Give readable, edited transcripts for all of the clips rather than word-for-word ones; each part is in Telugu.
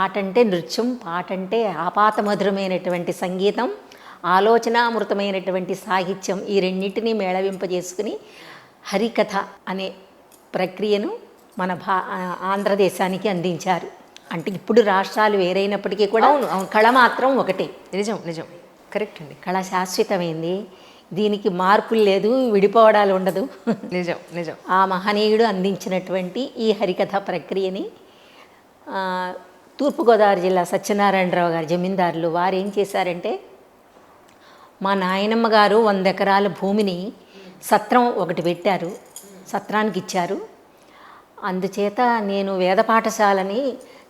ఆట అంటే నృత్యం, పాట అంటే ఆపాతమధురమైనటువంటి సంగీతం, ఆలోచనామృతమైనటువంటి సాహిత్యం, ఈ రెండింటినీ మేళవింపజేసుకుని హరికథ అనే ప్రక్రియను మన ఆంధ్రదేశానికి అందించారు. అంటే ఇప్పుడు రాష్ట్రాలు వేరైనప్పటికీ కూడా కళ మాత్రం ఒకటే. నిజం నిజం, కరెక్ట్ అండి. కళ శాశ్వతమైంది, దీనికి మార్పులు లేదు, విడిపోవడాలు ఉండదు. నిజం నిజం. ఆ మహనీయుడు అందించినటువంటి ఈ హరికథ ప్రక్రియని తూర్పుగోదావరి జిల్లా సత్యనారాయణరావు గారు జమీందారులు వారు ఏం చేశారంటే, మా నాయనమ్మ గారు 100 ఎకరాల భూమిని సత్రం ఒకటి పెట్టారు, సత్రానికి ఇచ్చారు. అందుచేత నేను వేద పాఠశాలని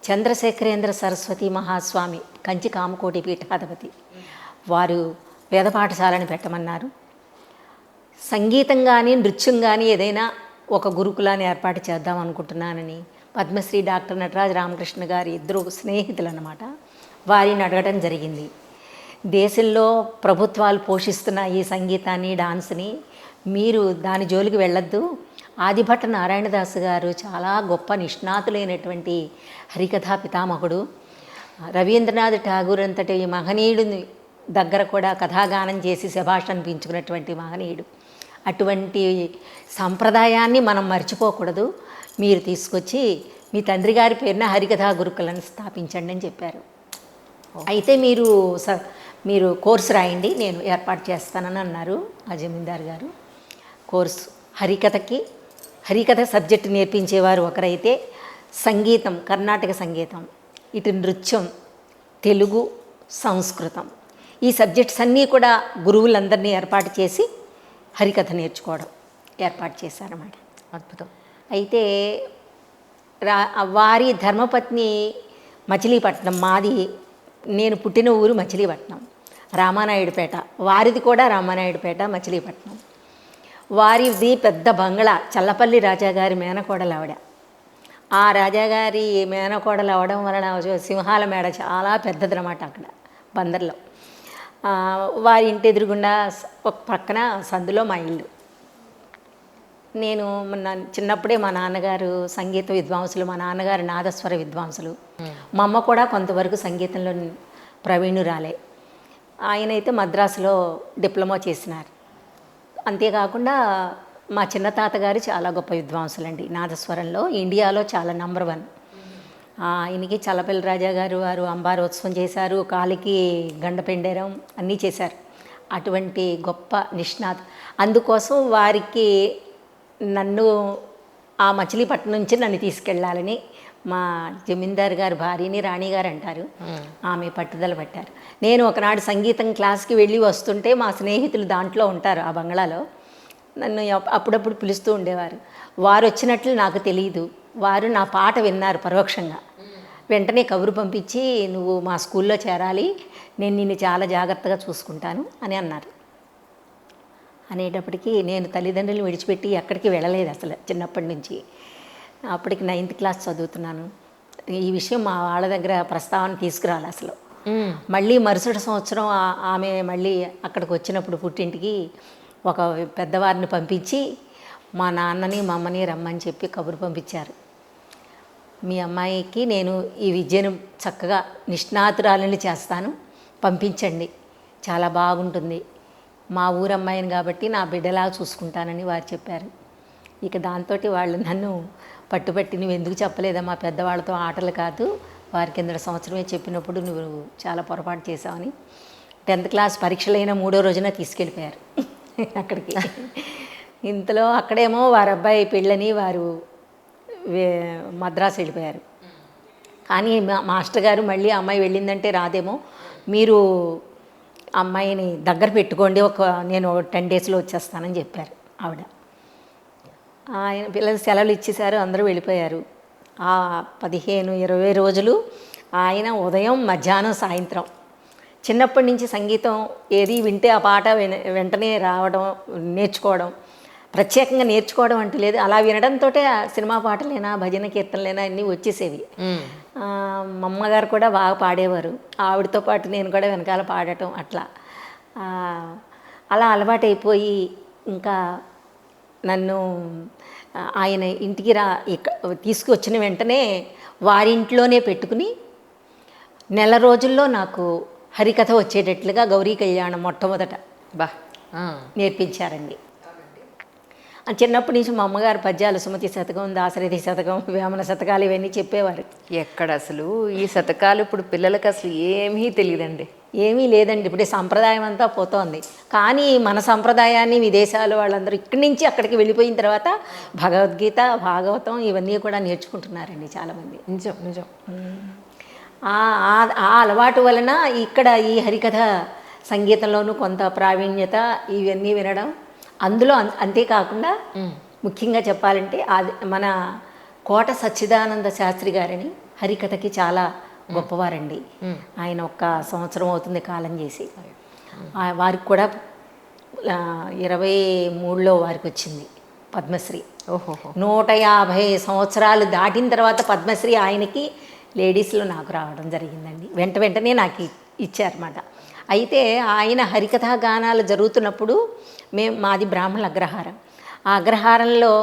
చంద్రశేఖరేంద్ర సరస్వతి మహాస్వామి కంచి కామకోటి పీఠాధిపతి వారు వేద పాఠశాలని పెట్టమన్నారు. సంగీతం కానీ నృత్యం కానీ ఏదైనా ఒక గురుకులాన్ని ఏర్పాటు చేద్దాం అనుకుంటున్నానని పద్మశ్రీ డాక్టర్ నటరాజ రామకృష్ణ గారి ఇద్దరు స్నేహితులు అన్నమాట, వారిని అడగడం జరిగింది. దేశంలో ప్రభుత్వాలు పోషిస్తున్న ఈ సంగీతాన్ని, డాన్స్ని మీరు దాని జోలికి వెళ్ళొద్దు. ఆదిభట్ట నారాయణదాసు గారు చాలా గొప్ప నిష్ణాతులైనటువంటి హరికథా పితామహుడు. రవీంద్రనాథ్ ఠాగూర్ అంతటి మహనీయుడిని దగ్గర కూడా కథాగానం చేసి శభాష్ అనిపించుకున్నటువంటి మహనీయుడు. అటువంటి సంప్రదాయాన్ని మనం మర్చిపోకూడదు. మీరు తీసుకొచ్చి మీ తండ్రి గారి పేరున హరికథా గురుకులను స్థాపించండి అని చెప్పారు. అయితే మీరు కోర్సు రాయండి, నేను ఏర్పాటు చేస్తానని అన్నారు ఆ జమీందారు గారు. కోర్సు హరికథ సబ్జెక్టు నేర్పించేవారు ఒకరైతే, సంగీతం కర్ణాటక సంగీతం, ఇటు నృత్యం తెలుగు సంస్కృతం, ఈ సబ్జెక్ట్స్ అన్నీ కూడా గురువులందరినీ ఏర్పాటు చేసి హరికథ నేర్చుకోవడం ఏర్పాటు చేశారన్నమాట. అద్భుతం. అయితే వారి ధర్మపత్ని మచిలీపట్నం, మాది నేను పుట్టిన ఊరు మచిలీపట్నం, రామానాయుడుపేట, వారిది కూడా రామానాయుడుపేట మచిలీపట్నం. వారిది పెద్ద బంగ్లా, చల్లపల్లి రాజాగారి మేనకోడలు ఆవిడ. ఆ రాజాగారి మేనకోడలు అవడం వలన సింహాల మేడ చాలా పెద్దదన్నమాట అక్కడ బందర్లో. వారి ఇంటి ఎదురుగుండా ఒక పక్కన సందులో మా ఇల్లు. నేను చిన్నప్పుడే మా నాన్నగారు సంగీత విద్వాంసులు, మా నాన్నగారు నాదస్వర విద్వాంసులు, మా అమ్మ కూడా కొంతవరకు సంగీతంలో ప్రవీణురాలే. ఆయన అయితే మద్రాసులో డిప్లొమా చేసినారు. అంతేకాకుండా మా చిన్న తాతగారు చాలా గొప్ప విద్వాంసులండి నాదస్వరంలో, ఇండియాలో చాలా నంబర్ 1. ఆయనకి చల్లపల్లి రాజా గారు వారు అంబారోత్సవం చేశారు, కాలికి గండపెండేరం అన్నీ చేశారు. అటువంటి గొప్ప నిష్ణాత్. అందుకోసం వారికి నన్ను ఆ మచిలీపట్నం నుంచి నన్ను తీసుకెళ్ళాలని మా జమీందారు గారు భార్యని రాణి గారు అంటారు, ఆమె పట్టుదల పట్టారు. నేను ఒకనాడు సంగీతం క్లాస్కి వెళ్ళి వస్తుంటే మా స్నేహితులు దాంట్లో ఉంటారు ఆ బంగ్లాలో, నన్ను అప్పుడప్పుడు పిలుస్తూ ఉండేవారు. వారు వచ్చినట్లు నాకు తెలియదు, వారు నా పాట విన్నారు పరోక్షంగా. వెంటనే కబురు పంపించి నువ్వు మా స్కూల్లో చేరాలి, నేను నిన్ను చాలా జాగ్రత్తగా చూసుకుంటాను అని అన్నారు. అనేటప్పటికీ నేను తల్లిదండ్రులు విడిచిపెట్టి ఎక్కడికి వెళ్ళలేదు అసలు చిన్నప్పటి నుంచి. అప్పటికి 9th క్లాస్ చదువుతున్నాను. ఈ విషయం మా వాళ్ళ దగ్గర ప్రస్తావన తీసుకురాలి అసలు. మళ్ళీ మరుసటి సంవత్సరం ఆమె మళ్ళీ అక్కడికి వచ్చినప్పుడు పుట్టింటికి ఒక పెద్దవారిని పంపించి మా నాన్నని మా అమ్మని రమ్మని చెప్పి కబురు పంపించారు. మీ అమ్మాయికి నేను ఈ విద్యను చక్కగా నిష్ణాతురాలని చేస్తాను, పంపించండి, చాలా బాగుంటుంది, మా ఊరమ్మాయిని కాబట్టి నా బిడ్డలా చూసుకుంటానని వారు చెప్పారు. ఇక దాంతో వాళ్ళు నన్ను పట్టుబట్టి నువ్వు ఎందుకు చెప్పలేదమ్మా, పెద్దవాళ్ళతో ఆటలు కాదు, వారి కింద సంవత్సరమే చెప్పినప్పుడు నువ్వు చాలా పొరపాటు చేసావని 10th క్లాస్ పరీక్షలైన 3వ రోజున తీసుకెళ్ళిపోయారు అక్కడికి. ఇంతలో అక్కడేమో వారి అబ్బాయి పెళ్ళని వారు మద్రాసు వెళ్ళిపోయారు. కానీ మాస్టర్ గారు మళ్ళీ అమ్మాయి వెళ్ళిందంటే రాదేమో, మీరు అమ్మాయిని దగ్గర పెట్టుకోండి, నేను 10 డేస్లో వచ్చేస్తానని చెప్పారు ఆవిడ. ఆయన పిల్లలు సెలవులు ఇచ్చేశారు, అందరూ వెళ్ళిపోయారు. ఆ 15-20 రోజులు ఆయన ఉదయం మధ్యాహ్నం సాయంత్రం చిన్నప్పటి నుంచి సంగీతం ఏది వింటే ఆ పాట వెంటనే రావడం, నేర్చుకోవడం, ప్రత్యేకంగా నేర్చుకోవడం అంటూ లేదు, అలా వినడంతో సినిమా పాటలైనా భజన కీర్తనలైనా అన్నీ వచ్చేసేవి. మా అమ్మగారు కూడా బాగా పాడేవారు, ఆవిడతో పాటు నేను కూడా వెనకాల పాడటం అట్లా అలా అలవాటైపోయి ఇంకా నన్ను ఆయన ఇంటికి తీసుకువచ్చిన వెంటనే వారింట్లోనే పెట్టుకుని నెల రోజుల్లో నాకు హరికథ వచ్చేటట్లుగా గౌరీ కళ్యాణం మొట్టమొదట బా ఆ. నేర్పించారండి. చిన్నప్పటి నుంచి మా అమ్మగారు పద్యాలు సుమతి శతకం, దాశరథి శతకం, వేమన శతకాలు ఇవన్నీ చెప్పేవారు. ఎక్కడ అసలు ఈ శతకాలు ఇప్పుడు పిల్లలకి అసలు ఏమీ తెలియదండి. ఏమీ లేదండి, ఇప్పుడు ఈ సంప్రదాయం అంతా పోతోంది. కానీ మన సంప్రదాయాన్ని విదేశాలు వాళ్ళందరూ ఇక్కడి నుంచి అక్కడికి వెళ్ళిపోయిన తర్వాత భగవద్గీత, భాగవతం ఇవన్నీ కూడా నేర్చుకుంటున్నారండి చాలామంది. నిజం నిజం. ఆ అలవాటు వలన ఇక్కడ ఈ హరికథ సంగీతంలోనూ కొంత ప్రావీణ్యత ఇవన్నీ వినడం, అందులో అంతేకాకుండా ముఖ్యంగా చెప్పాలంటే అది మన కోట సచ్చిదానంద శాస్త్రి గారని హరికథకి చాలా గొప్పవారండి. ఆయన 1 సంవత్సరం అవుతుంది కాలం చేసి. వారికి కూడా 23లో వారికి వచ్చింది పద్మశ్రీ. ఓహో. 150 సంవత్సరాలు దాటిన తర్వాత పద్మశ్రీ ఆయనకి, లేడీస్లో నాకు రావడం జరిగిందండి. వెంటనే నాకు ఇచ్చారన్నమాట. అయితే ఆయన హరికథా గానాలు జరుగుతున్నప్పుడు మాది బ్రాహ్మణుల అగ్రహారం. ఆ అగ్రహారంలో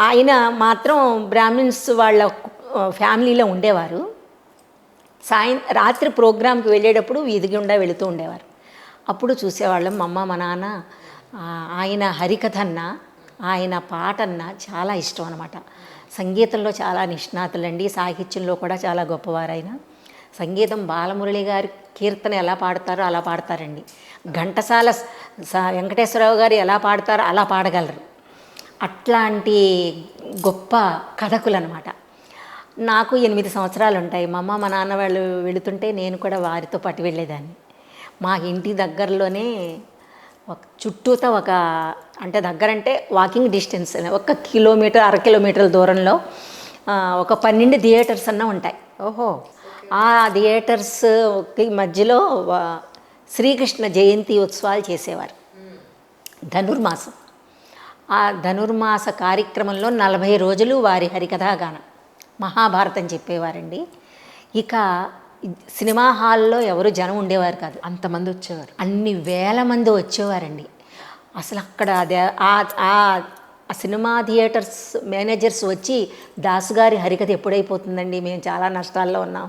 ఆయన మాత్రం బ్రాహ్మిన్స్ వాళ్ళ ఫ్యామిలీలో ఉండేవారు. రాత్రి ప్రోగ్రాంకి వెళ్ళేటప్పుడు వీధి గుండా వెళుతూ ఉండేవారు. అప్పుడు చూసేవాళ్ళం మా అమ్మ మా నాన్న. ఆయన హరికథన్నా ఆయన పాటన్నా చాలా ఇష్టం అన్నమాట. సంగీతంలో చాలా నిష్ణాతులండి, సాహిత్యంలో కూడా చాలా గొప్పవారైన. సంగీతం బాలమురళి గారి కీర్తన ఎలా పాడతారో అలా పాడతారండి. ఘంటసాల వెంకటేశ్వరరావు గారు ఎలా పాడతారో అలా పాడగలరు. అట్లాంటి గొప్ప కథకులు అనమాట. నాకు 8 సంవత్సరాలు ఉంటాయి. మా అమ్మ మా నాన్న వాళ్ళు వెళుతుంటే నేను కూడా వారితో పాటు వెళ్ళేదాన్ని. మా ఇంటి దగ్గరలోనే చుట్టూతో అంటే దగ్గరంటే వాకింగ్ డిస్టెన్స్ 1 కిలోమీటర్, 1/2 కిలోమీటర్ల దూరంలో ఒక 12 థియేటర్స్ అన్న ఉంటాయి. ఓహో. ఆ థియేటర్స్కి మధ్యలో శ్రీకృష్ణ జయంతి ఉత్సవాలు చేసేవారు ధనుర్మాసం. ఆ ధనుర్మాస కార్యక్రమంలో 40 రోజులు వారి హరికథాగానం, మహాభారతం చెప్పేవారండి. ఇక సినిమా హాల్లో ఎవరు జనం ఉండేవారు కాదు, అంతమంది వచ్చేవారు. అన్ని వేల మంది వచ్చేవారండి. అసలు అక్కడ ఆ సినిమా థియేటర్స్ మేనేజర్స్ వచ్చి, దాసుగారి హరికథ ఎప్పుడైపోతుందండి, మేము చాలా నష్టాల్లో ఉన్నాం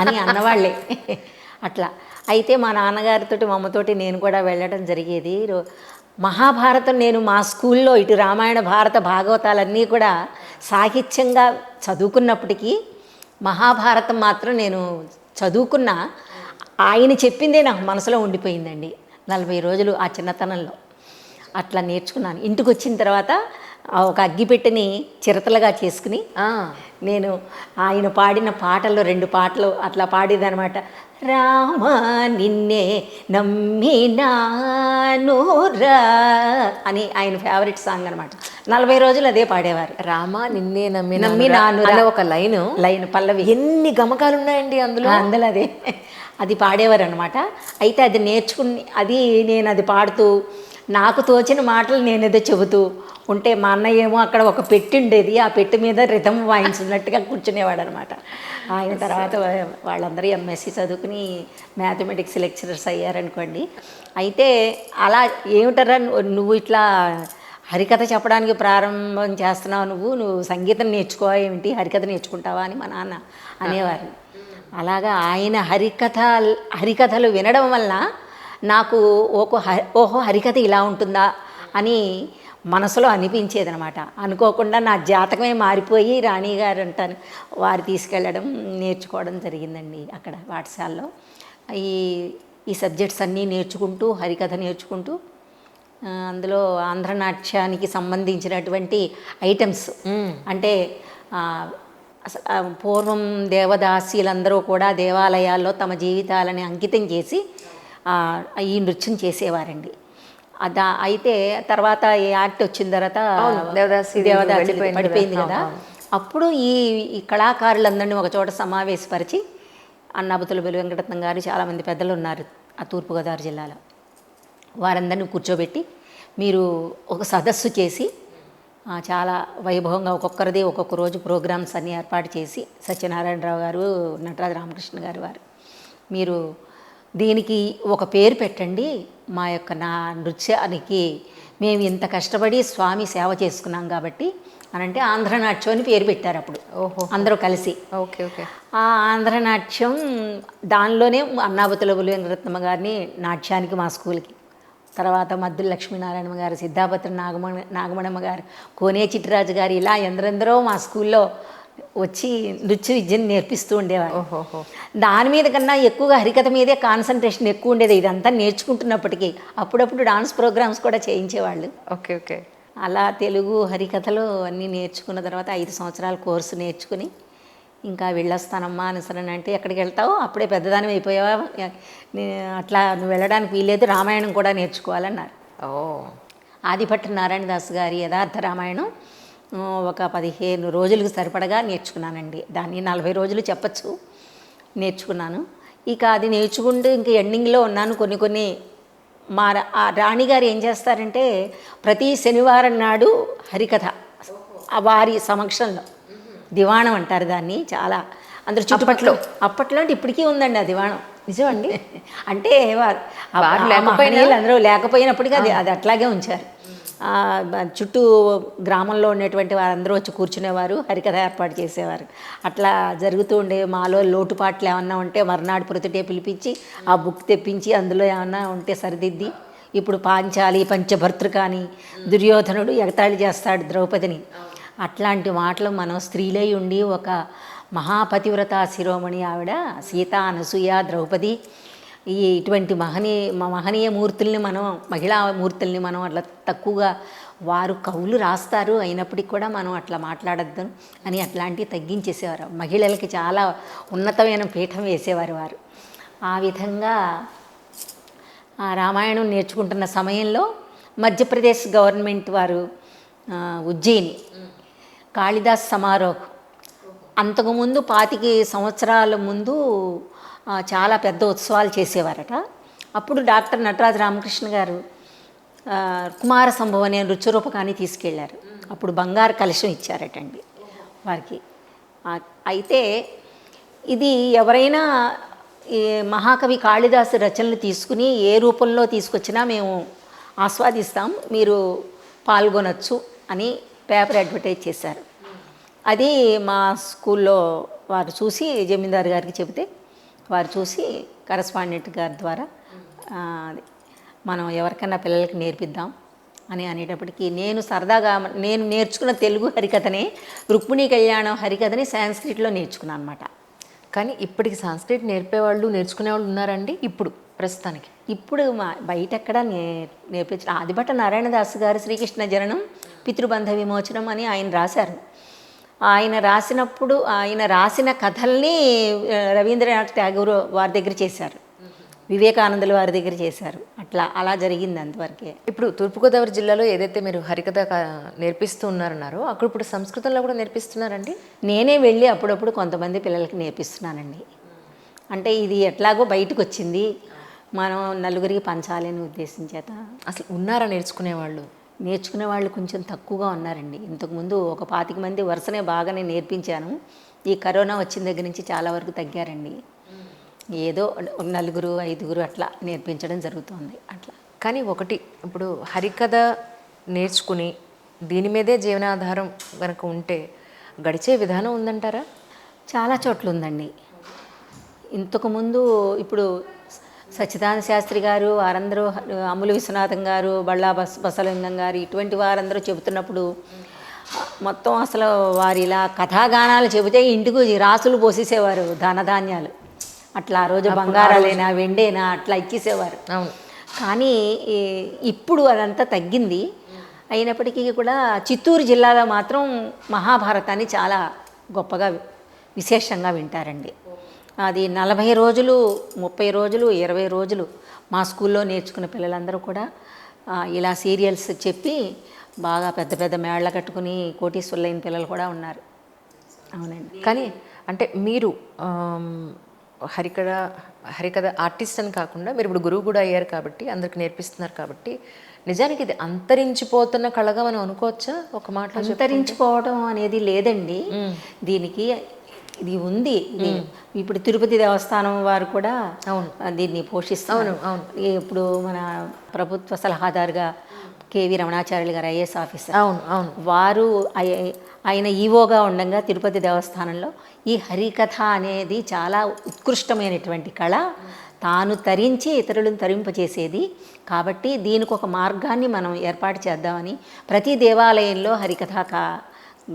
అని అన్నవాళ్ళే. అట్లా అయితే మా నాన్నగారితో మా అమ్మతోటి నేను కూడా వెళ్ళడం జరిగేది. మహాభారతం నేను మా స్కూల్లో ఇటు రామాయణ, భారత, భాగవతాలన్నీ కూడా సాహిత్యంగా చదువుకున్నప్పటికీ మహాభారతం మాత్రం నేను చదువుకున్న ఆయన చెప్పిందే నాకు మనసులో ఉండిపోయిందండి 40 రోజులు ఆ చిన్నతనంలో. అట్లా నేర్చుకున్నాను. ఇంటికి వచ్చిన తర్వాత ఒక అగ్గిపెట్టెని చిరతలుగా చేసుకుని నేను ఆయన పాడిన పాటల్లో 2 పాటలు అట్లా పాడేదనమాట. రామ నిన్నే నమ్మినానురా అని ఆయన ఫేవరెట్ సాంగ్ అనమాట. 40 రోజులు అదే పాడేవారు. రామ నిన్నే నమ్మినాను ఒక లైన్ పల్లవి. ఎన్ని గమకాలు ఉన్నాయండి అందులో. అది పాడేవారు అనమాట. అయితే అది నేర్చుకుని నేను అది పాడుతూ నాకు తోచిన మాటలు నేనేదో చెబుతూ ఉంటే మా అన్నయ్య ఏమో అక్కడ ఒక పెట్టి ఉండేది, ఆ పెట్టి మీద రిథం వాయించినట్టుగా కూర్చునేవాడు అనమాట. ఆయన తర్వాత వాళ్ళందరూ ఎంఎస్సి చదువుకుని మ్యాథమెటిక్స్ లెక్చరర్స్ అయ్యారనుకోండి. అయితే అలా ఏమిటరా నువ్వు ఇట్లా హరికథ చెప్పడానికి ప్రారంభం చేస్తున్నావు, నువ్వు సంగీతం నేర్చుకోవా ఏమిటి, హరికథ నేర్చుకుంటావా అని మా నాన్న అనేవారు. అలాగా ఆయన హరికథలు వినడం వల్ల నాకు ఓహో హరికథ ఇలా ఉంటుందా అని మనసులో అనిపించేదనమాట. అనుకోకుండా నా జాతకమే మారిపోయి రాణి గారు అంటాను వారు తీసుకెళ్ళడం, నేర్చుకోవడం జరిగిందండి అక్కడ పాఠశాలలో. ఈ సబ్జెక్ట్స్ అన్నీ నేర్చుకుంటూ హరికథ నేర్చుకుంటూ అందులో ఆంధ్రనాట్యానికి సంబంధించినటువంటి ఐటమ్స్ అంటే పూర్వం దేవదాసీలందరూ కూడా దేవాలయాల్లో తమ జీవితాలని అంకితం చేసి ఈ నృత్యం చేసేవారండి. అయితే తర్వాత ఈ యాక్ట్ వచ్చిన తర్వాత దేవదాసి పడిపోయింది కదా, అప్పుడు ఈ కళాకారులందరినీ ఒక చోట సమావేశపరిచి అన్నాబతుల వెంకటరత్నం గారు చాలామంది పెద్దలు ఉన్నారు ఆ తూర్పుగోదావరి జిల్లాలో, వారందరినీ కూర్చోబెట్టి మీరు ఒక సదస్సు చేసి చాలా వైభవంగా ఒక్కొక్కరిది ఒక్కొక్క రోజు ప్రోగ్రామ్స్ అన్నీ ఏర్పాటు చేసి సత్యనారాయణరావు గారు, నటరాజ రామకృష్ణ గారు వారు మీరు దీనికి ఒక పేరు పెట్టండి, నా నృత్యానికి మేము ఇంత కష్టపడి స్వామి సేవ చేసుకున్నాం కాబట్టి అని అంటే ఆంధ్రనాట్యం అని పేరు పెట్టారు అప్పుడు. ఓహో. అందరూ కలిసి. Okay okay. ఆ ఆంధ్రనాట్యం దానిలోనే అన్నాబతుల వెంకటరత్నమ్మ గారిని నాట్యానికి మా స్కూల్కి, తర్వాత మద్దుల లక్ష్మీనారాయణమ్మ గారు, సిద్ధాపత్రి నాగమణమ్మ గారు, కోనే చిట్టిరాజు గారు, ఇలా ఎందరెందరో మా స్కూల్లో వచ్చి నృత్య విద్యను నేర్పిస్తూ ఉండేవారు. ఓహోహో. దాని మీద కన్నా ఎక్కువగా హరికథ మీదే కాన్సన్ట్రేషన్ ఎక్కువ ఉండేది. ఇదంతా నేర్చుకుంటున్నప్పటికీ అప్పుడప్పుడు డాన్స్ ప్రోగ్రామ్స్ కూడా చేయించేవాళ్ళు. Okay okay. అలా తెలుగు హరికథలు అన్నీ నేర్చుకున్న తర్వాత 5 సంవత్సరాల కోర్సు నేర్చుకుని ఇంకా వెళ్ళొస్తానమ్మా అనుసరణ అంటే, ఎక్కడికి వెళ్తావు, అప్పుడే పెద్దదాని అయిపోయావా, అట్లా నువ్వు వెళ్ళడానికి వీల్లేదు, రామాయణం కూడా నేర్చుకోవాలన్నారు. ఓ. ఆదిభట్ట నారాయణదాస్ గారి యథార్థ రామాయణం ఒక 15 రోజులకు సరిపడగా నేర్చుకున్నానండి. దాన్ని 40 రోజులు చెప్పచ్చు నేర్చుకున్నాను. ఇక అది నేర్చుకుంటూ ఇంక ఎండింగ్లో ఉన్నాను. కొన్ని ఆ రాణిగారు ఏం చేస్తారంటే, ప్రతి శనివారం నాడు హరికథ వారి సమక్షంలో, దివాణం అంటారు దాన్ని, చాలా అందరు చుట్టుపక్కల. అప్పట్లో అంటే ఇప్పటికీ ఉందండి ఆ దివాణం. నిజమండి. అంటే వారు లేకపోయినా అందరూ లేకపోయినప్పటికీ అది అట్లాగే ఉంచారు. చుట్టూ గ్రామంలో ఉన్నటువంటి వారందరూ వచ్చి కూర్చునేవారు, హరికథ ఏర్పాటు చేసేవారు. అట్లా జరుగుతూ ఉండే. మాలో లోటుపాట్లు ఏమన్నా ఉంటే మర్నాడు ప్రొద్దుటే పిలిపించి ఆ బుక్ తెప్పించి అందులో ఏమన్నా ఉంటే సరిదిద్ది. ఇప్పుడు పాంచాలి, పంచభర్తృకాని, దుర్యోధనుడు ఎగతాళి చేస్తాడు ద్రౌపదిని. అట్లాంటి మాటలు మనం స్త్రీలై ఉండి ఒక మహాపతివ్రత శిరోమణి ఆవిడ సీత, అనసూయ, ద్రౌపది, ఇటువంటి మహనీయ మూర్తుల్ని మనం, మహిళా మూర్తుల్ని మనం అట్లా తక్కువగా, వారు కవులు రాస్తారు అయినప్పటికీ కూడా మనం అట్లా మాట్లాడద్దు అని అట్లాంటివి తగ్గించేసేవారు. మహిళలకి చాలా ఉన్నతమైన పీఠం వేసేవారు వారు. ఆ విధంగా ఆ రామాయణం నేర్చుకుంటున్న సమయంలో మధ్యప్రదేశ్ గవర్నమెంట్ వారు ఉజ్జయిని కాళిదాస్ సమారోహ్, అంతకుముందు 25 సంవత్సరాల ముందు చాలా పెద్ద ఉత్సవాలు చేసేవారట. అప్పుడు డాక్టర్ నటరాజ రామకృష్ణ గారు కుమార సంభవం అనే నృత్యరూపకాన్ని తీసుకెళ్లారు. అప్పుడు బంగారు కలశం ఇచ్చారటండి వారికి. అయితే ఇది ఎవరైనా ఈ మహాకవి కాళిదాసు రచనలు తీసుకుని ఏ రూపంలో తీసుకొచ్చినా మేము ఆస్వాదిస్తాం, మీరు పాల్గొనొచ్చు అని పేపర్ అడ్వర్టైజ్ చేశారు. అది మా స్కూల్లో వారు చూసి జమీందారు గారికి చెబితే, వారు చూసి కరస్పాండెంట్ గారి ద్వారా మనం ఎవరికన్నా పిల్లలకి నేర్పిద్దాం అని అనేటప్పటికీ, నేను సరదాగా నేను నేర్చుకున్న తెలుగు హరికథనే, రుక్మిణీ కళ్యాణం హరికథని సాంస్క్రిట్లో నేర్చుకున్నాను అనమాట. కానీ ఇప్పటికి సంస్కృతి నేర్పేవాళ్ళు, నేర్చుకునేవాళ్ళు ఉన్నారండి ఇప్పుడు ప్రస్తుతానికి? ఇప్పుడు బయట ఎక్కడ నేర్పించిన ఆదిభట్ట నారాయణదాస్ గారు శ్రీకృష్ణ జననం పితృబంధ విమోచనం అని ఆయన రాశారు. ఆయన రాసినప్పుడు ఆయన రాసిన కథల్ని రవీంద్రనాథ్ ఠాగూర్ వారి దగ్గర చేశారు, వివేకానందుల వారి దగ్గర చేశారు. అలా జరిగింది అంతవరకే. ఇప్పుడు తూర్పుగోదావరి జిల్లాలో ఏదైతే మీరు హరికథ నేర్పిస్తూ ఉన్నారన్నారో, అక్కడ ఇప్పుడు సంస్కృతంలో కూడా నేర్పిస్తున్నారండి? నేనే వెళ్ళి అప్పుడప్పుడు కొంతమంది పిల్లలకి నేర్పిస్తున్నానండి. అంటే ఇది ఎట్లాగో బయటకు వచ్చింది, మనం నలుగురికి పంచాలి అనే ఉద్దేశం చేత. అసలు ఉన్నారా నేర్చుకునేవాళ్ళు? నేర్చుకునే వాళ్ళు కొంచెం తక్కువగా ఉన్నారండి. ఇంతకుముందు ఒక 25 మంది వరుసనే బాగానే నేర్పించాను. ఈ కరోనా వచ్చిన దగ్గర నుంచి చాలా వరకు తగ్గారండి. ఏదో 4, 5 అట్లా నేర్పించడం జరుగుతుంది అట్లా. కానీ ఒకటి, ఇప్పుడు హరికథ నేర్చుకుని దీని మీదే జీవనాధారం కనుక ఉంటే గడిచే విధానం ఉందంటారా? చాలా చోట్ల ఉందండి. ఇంతకుముందు ఇప్పుడు సచ్చిదానంద శాస్త్రి గారు, వారందరూ, అమ్ములు విశ్వనాథం గారు, బళ్ళా బసలింగం గారు, ఇటువంటి వారందరూ చెబుతున్నప్పుడు మొత్తం అసలు వారు ఇలా కథాగానాలు చెబితే ఇంటికి రాసులు పోసేసేవారు, ధనధాన్యాలు అట్లా. ఆ రోజు బంగారాలేనా వెండేనా అట్లా ఇచ్చేసేవారు. అవును. కానీ ఇప్పుడు అదంతా తగ్గింది. అయినప్పటికీ కూడా చిత్తూరు జిల్లాలో మాత్రం మహాభారతాన్ని చాలా గొప్పగా విశేషంగా వింటారండి. అది 40 రోజులు, 30 రోజులు, 20 రోజులు మా స్కూల్లో నేర్చుకున్న పిల్లలందరూ కూడా ఇలా సీరియల్స్ చెప్పి బాగా పెద్ద పెద్ద మేళ్ళ కట్టుకుని కోటీశ్వరులైన పిల్లలు కూడా ఉన్నారు. అవునండి. కానీ అంటే మీరు హరికథ ఆర్టిస్ట్ అని కాకుండా మీరు ఇప్పుడు గురువు కూడా అయ్యారు కాబట్టి, అందరికి నేర్పిస్తున్నారు కాబట్టి, నిజానికి ఇది అంతరించిపోతున్న కళగా మనం అనుకోవచ్చా? ఒక మాట అంతరించిపోవడం అనేది లేదండి దీనికి. ఇది ఉంది. ఇది ఇప్పుడు తిరుపతి దేవస్థానం వారు కూడా దీన్ని పోషిస్తారు. ఇప్పుడు మన ప్రభుత్వ సలహాదారుగా కేవి రమణాచార్యులు గారు ఐఏఎస్ ఆఫీసర్. అవును అవును. వారు ఆయన ఈవోగా ఉండగా తిరుపతి దేవస్థానంలో ఈ హరికథ అనేది చాలా ఉత్కృష్టమైనటువంటి కళ, తాను తరించి ఇతరులను తరింపచేసేది. కాబట్టి దీనికి ఒక మార్గాన్ని మనం ఏర్పాటు చేద్దామని ప్రతి దేవాలయంలో హరికథ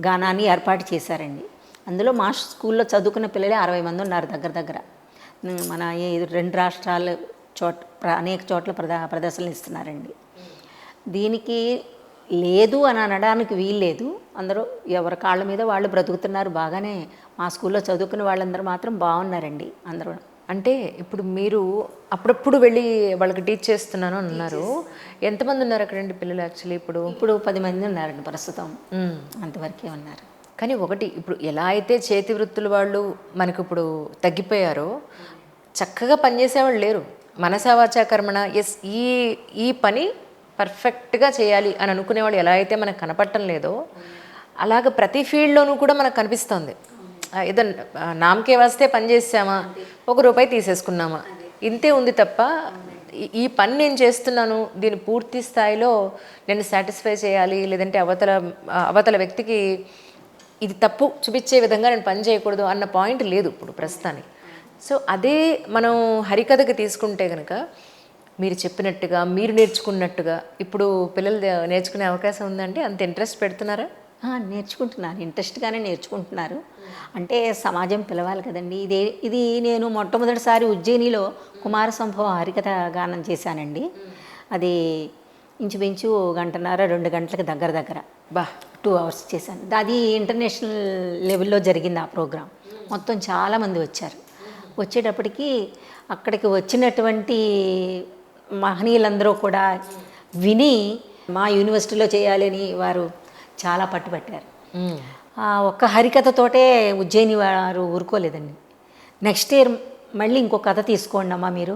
గానాన్ని ఏర్పాటు చేశారండి. అందులో మా స్కూల్లో చదువుకున్న పిల్లలే 60 మంది ఉన్నారు దగ్గర దగ్గర. మన 2 రాష్ట్రాల అనేక చోట్ల ప్రదర్శనలు ఇస్తున్నారండి. దీనికి లేదు అని అనడానికి వీల్లేదు. అందరూ ఎవరి కాళ్ళ మీద వాళ్ళు బ్రతుకుతున్నారు బాగానే. మా స్కూల్లో చదువుకున్న వాళ్ళందరూ మాత్రం బాగున్నారండి అందరూ. అంటే ఇప్పుడు మీరు అప్పుడప్పుడు వెళ్ళి వాళ్ళకి టీచ్ చేస్తున్నాను అన్నారు. ఎంతమంది ఉన్నారు అక్కడండి పిల్లలు యాక్చువల్లీ? ఇప్పుడు 10 మంది ఉన్నారండి ప్రస్తుతం. అంతవరకే ఉన్నారు. కానీ ఒకటి, ఇప్పుడు ఎలా అయితే చేతి వృత్తుల వాళ్ళు మనకు ఇప్పుడు తగ్గిపోయారో, చక్కగా పనిచేసేవాళ్ళు లేరు. మనసావాచా కర్మణ, ఎస్ ఈ పని పర్ఫెక్ట్గా చేయాలి అని అనుకునేవాళ్ళు ఎలా అయితే మనకు కనపడటం లేదో, అలాగ ప్రతి ఫీల్డ్లోనూ కూడా మనకు కనిపిస్తుంది. ఏదో నామకే వస్తే పని చేసామా, ₹1 తీసేసుకున్నామా, ఇంతే ఉంది తప్ప ఈ పని నేను చేస్తున్నాను, దీన్ని పూర్తి స్థాయిలో నేను సాటిస్ఫై చేయాలి, లేదంటే అవతల వ్యక్తికి ఇది తప్పు చూపించే విధంగా నేను పని చేయకూడదు అన్న పాయింట్ లేదు ఇప్పుడు ప్రస్తుతానికి. సో అదే మనం హరికథకి తీసుకుంటే కనుక మీరు చెప్పినట్టుగా, మీరు నేర్చుకున్నట్టుగా ఇప్పుడు పిల్లలు నేర్చుకునే అవకాశం ఉందంటే అంత ఇంట్రెస్ట్ పెడుతున్నారా? నేర్చుకుంటున్నారు, ఇంట్రెస్ట్గానే నేర్చుకుంటున్నారు. అంటే సమాజం పిలవాలి కదండి. ఇది నేను మొట్టమొదటిసారి ఉజ్జయినిలో కుమార సంభవం హరికథ గానం చేశానండి. అది ఇంచుమించు 1.5 2 గంటలకు దగ్గర 2 hours చేశాను. అది ఇంటర్నేషనల్ లెవెల్లో జరిగింది ఆ ప్రోగ్రాం. మొత్తం చాలామంది వచ్చారు. వచ్చేటప్పటికి అక్కడికి వచ్చినటువంటి మహనీయులందరూ కూడా విని మా యూనివర్సిటీలో చేయాలని వారు చాలా పట్టుబట్టారు. ఒక్క హరికథతోటే ఉజ్జయిని వారు ఊరుకోలేదండి. నెక్స్ట్ ఇయర్ మళ్ళీ ఇంకో కథ తీసుకోండి అమ్మా మీరు,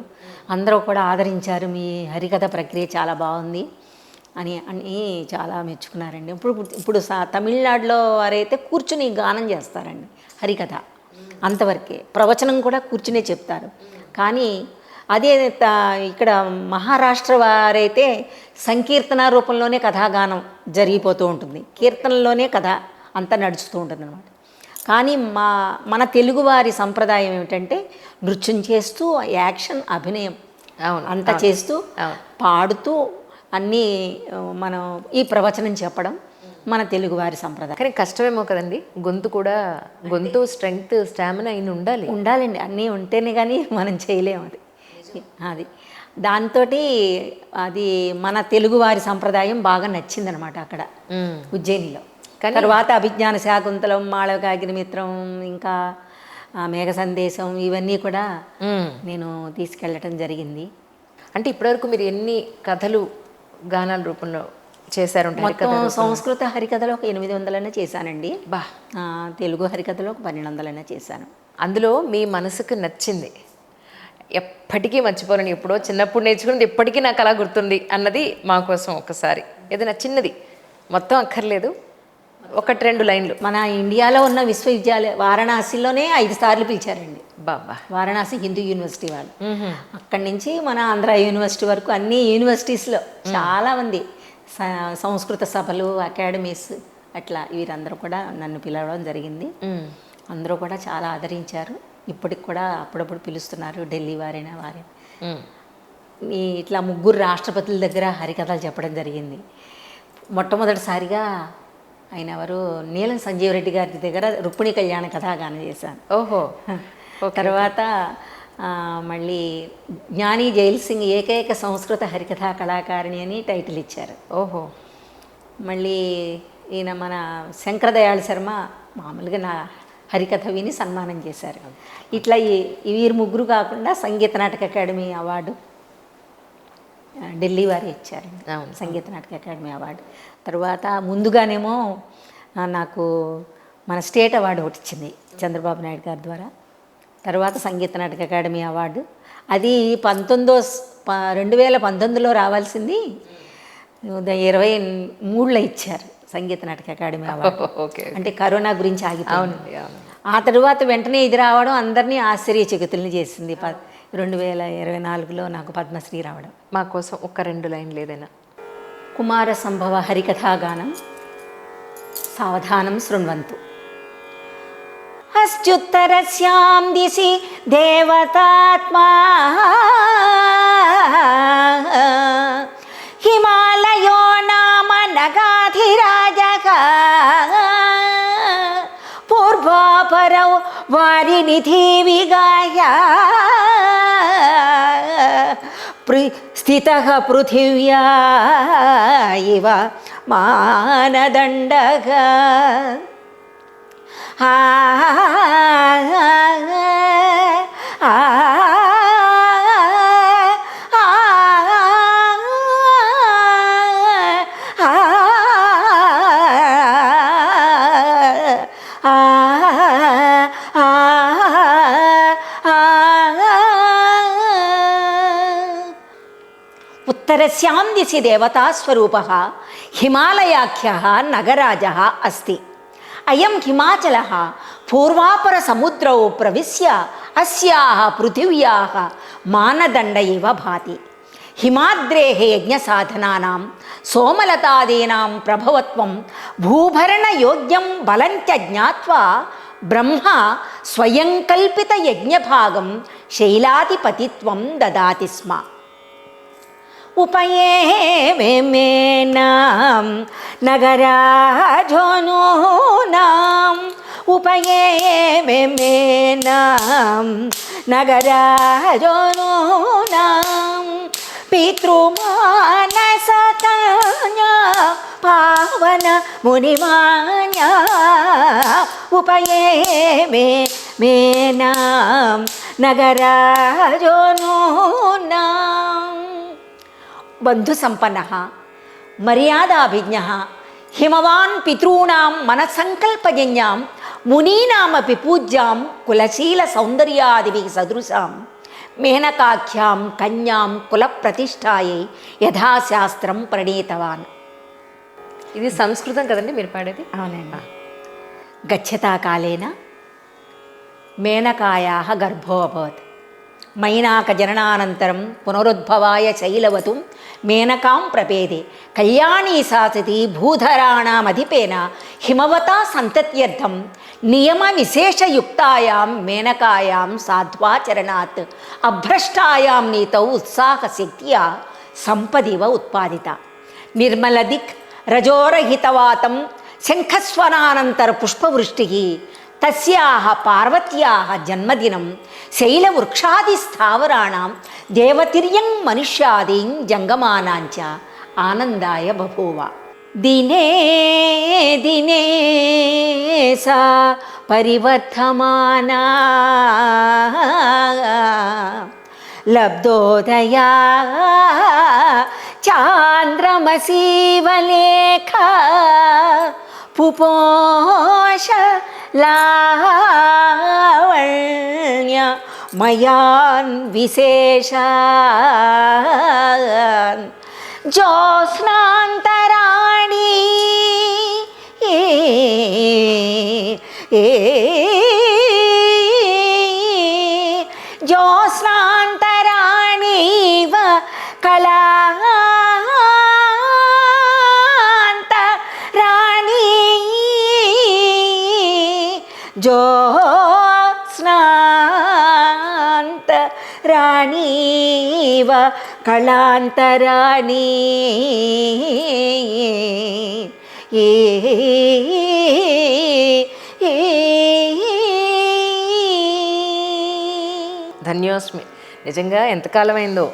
అందరూ కూడా ఆదరించారు, మీ హరికథ ప్రక్రియ చాలా బాగుంది అని చాలా మెచ్చుకున్నారండి. ఇప్పుడు తమిళనాడులో వారైతే కూర్చుని గానం చేస్తారండి హరికథ, అంతవరకే. ప్రవచనం కూడా కూర్చునే చెప్తారు. కానీ అదే ఇక్కడ మహారాష్ట్ర వారైతే సంకీర్తన రూపంలోనే కథాగానం జరిగిపోతూ ఉంటుంది. కీర్తనలోనే కథ అంతా నడుస్తూ ఉంటుంది అన్నమాట. కానీ మన తెలుగువారి సంప్రదాయం ఏమిటంటే నృత్యం చేస్తూ యాక్షన్, అభినయం అంతా చేస్తూ పాడుతూ అన్నీ మనం ఈ ప్రవచనం చెప్పడం మన తెలుగువారి సంప్రదాయం. కానీ కష్టమేమో కదండి, గొంతు స్ట్రెంగ్త్, స్టామినా ఇన్ని ఉండాలండి. అన్నీ ఉంటేనే కానీ మనం చేయలేము. అది దాంతో అది మన తెలుగువారి సంప్రదాయం బాగా నచ్చిందనమాట అక్కడ ఉజ్జయినిలో. తర్వాత అభిజ్ఞాన శాకుంతలం, మాళవికాగ్నిమిత్రం, ఇంకా మేఘ సందేశం, ఇవన్నీ కూడా నేను తీసుకెళ్ళటం జరిగింది. అంటే ఇప్పటివరకు మీరు ఎన్ని కథలు గానాల రూపంలో చేశారు? మొత్తం సంస్కృత హరికథలో ఒక 800 చేశానండి. తెలుగు హరికథలో ఒక 1200 చేశాను. అందులో మీ మనసుకు నచ్చింది, ఎప్పటికీ మర్చిపోలేని, ఎప్పుడో చిన్నప్పుడు నేర్చుకున్నది ఎప్పటికీ నాకు అలా గుర్తుంది అన్నది మా కోసం ఒకసారి ఏదైనా చిన్నది, మొత్తం అక్కర్లేదు, 1-2 లైన్లు. మన ఇండియాలో ఉన్న విశ్వవిద్యాలయం వారణాసిలోనే 5 సార్లు పిలిచారండి. వారణాసి హిందూ యూనివర్సిటీ వాళ్ళు. అక్కడి నుంచి మన ఆంధ్ర యూనివర్సిటీ వరకు అన్ని యూనివర్సిటీస్లో చాలామంది సంస్కృత సభలు, అకాడమీస్ అట్లా వీరందరూ కూడా నన్ను పిలవడం జరిగింది. అందరూ కూడా చాలా ఆదరించారు. ఇప్పటికి కూడా అప్పుడప్పుడు పిలుస్తున్నారు, ఢిల్లీ వారైనా ఇట్లా 3 రాష్ట్రపతుల దగ్గర హరికథలు చెప్పడం జరిగింది. మొట్టమొదటిసారిగా ఆయన ఎవరు, నీలం సంజీవరెడ్డి గారి దగ్గర రుక్మిణి కళ్యాణ కథాగానం చేశాను. తర్వాత మళ్ళీ జ్ఞాని జైల్ సింగ్ ఏకైక సంస్కృత హరికథా కళాకారిణి అని టైటిల్ ఇచ్చారు. మళ్ళీ ఈయన మన శంకరదయాళ శర్మ మామూలుగా నా హరికథ విని సన్మానం చేశారు. ఇట్లా వీరు 3 కాకుండా సంగీత నాటక అకాడమీ అవార్డు ఢిల్లీ వారు ఇచ్చారండి, సంగీత నాటక అకాడమీ అవార్డు. తర్వాత ముందుగానేమో నాకు మన స్టేట్ అవార్డు ఒకటి ఇచ్చింది చంద్రబాబు నాయుడు గారి ద్వారా. తర్వాత సంగీత నాటక అకాడమీ అవార్డు, అది 2019లో రావాల్సింది 2023లో ఇచ్చారు సంగీత నాటక అకాడమీ అవార్డు. అంటే కరోనా గురించి ఆగిపోయింది. ఆ తర్వాత వెంటనే ఇది రావడం అందరినీ ఆశ్చర్యచకితుల్ని చేసింది. 2024లో నాకు పద్మశ్రీ రావడం. మా కోసం 1-2 లైన్లు ఏదైనా. కుమారసంభవ హరికథాగానం సావధానం శృణ్వంతు. అస్త్యుత్తరస్యాం దిశి దేవతాత్మా హిమాలయో నామ నగాధిరాజః పూర్వాపరౌ వారినిధి విగాయ స్థితః పృథివ్యా ఇవ మానదండః. ఉత్తరస్యాం దిశి దేవతాస్వరూపः హిమాలయాఖ్యः నగరాజः అస్తి. అయం హిమాచలः పూర్వాపరసముద్రౌ ప్రవిశ్య అస్యాः పృథివ్యాः మానదండ ఇవ భాతి. హిమాద్రేః యజ్ఞసాధనానాం సోమలతాదీనాం ప్రభవత్వం భూభరణయోగ్యం బలంచ జ్ఞాత్వా బ్రహ్మ స్వయం కల్పిత యజ్ఞభాగం శైలాధిపతిత్వం దదాతి స్మ. ఉపయేమేనాం నగరాజోనూనాం ఉపయేమేనాం నగరాజోనూనాం పితృమానసతన్యా పావన మునిమాన్యా ఉపయేమేనాం నగరాజోనూనాం. బంధు సంపన్న మర్యాదాభిజ్ఞ హిమవాన్ పితॄణాం మనసంకల్పజన్యాం మునీనామపి పూజ్యాం కులశీల సౌందర్యాదిభిః సదృశాం మేనకాఖ్యాం కన్యాం కుల ప్రతిష్టాయై యథాశాస్త్రం ప్రణీతవాన్. ఇది సంస్కృతం కదండి మీరు పాడేది? అవునండి. గచ్చతా కాలేన మేనకాయాః గర్భో అభవత్. మైనాక జననానంతరం పునరుద్భవాయ శైలవతుం మేనకాం ప్రపేదే కళ్యాణీ సాసతి భూధరాణామధిపేన హిమవతా సంతత్యర్థం నియమ విశేషయుక్తాయాం మేనకాయాం సాధ్వాచరణాత్ అభ్రష్టాయాం నీతౌ ఉత్సాహశక్త్యా సంపదివ ఉత్పాదిత. నిర్మలదిక్ రజోరహితవాతం శంఖస్వనానంతర పుష్పవృష్టి తస్యాః పార్వత్యాః జన్మదినం శైలవృక్షాదిస్థావరాణాం దేవతిర్యం మనుష్యాదీన్ జంగమానాంచ ఆనందాయ బభూవ. దినే దినే సా పరివర్ధమానా లబ్ధోదయా చాంద్రమసీవలేఖ పుపోష లావణ్య మయాన్ విశేషాన్ జ్యోత్స్నాంతరాణి జ్యోత్స్నాంతరాణీవ కళాంతరాణి జ్యోత్స్నాంతరాణీవ కళాంతరాణి. ధన్యోస్మి. నిజంగా ఎంతకాలమైందో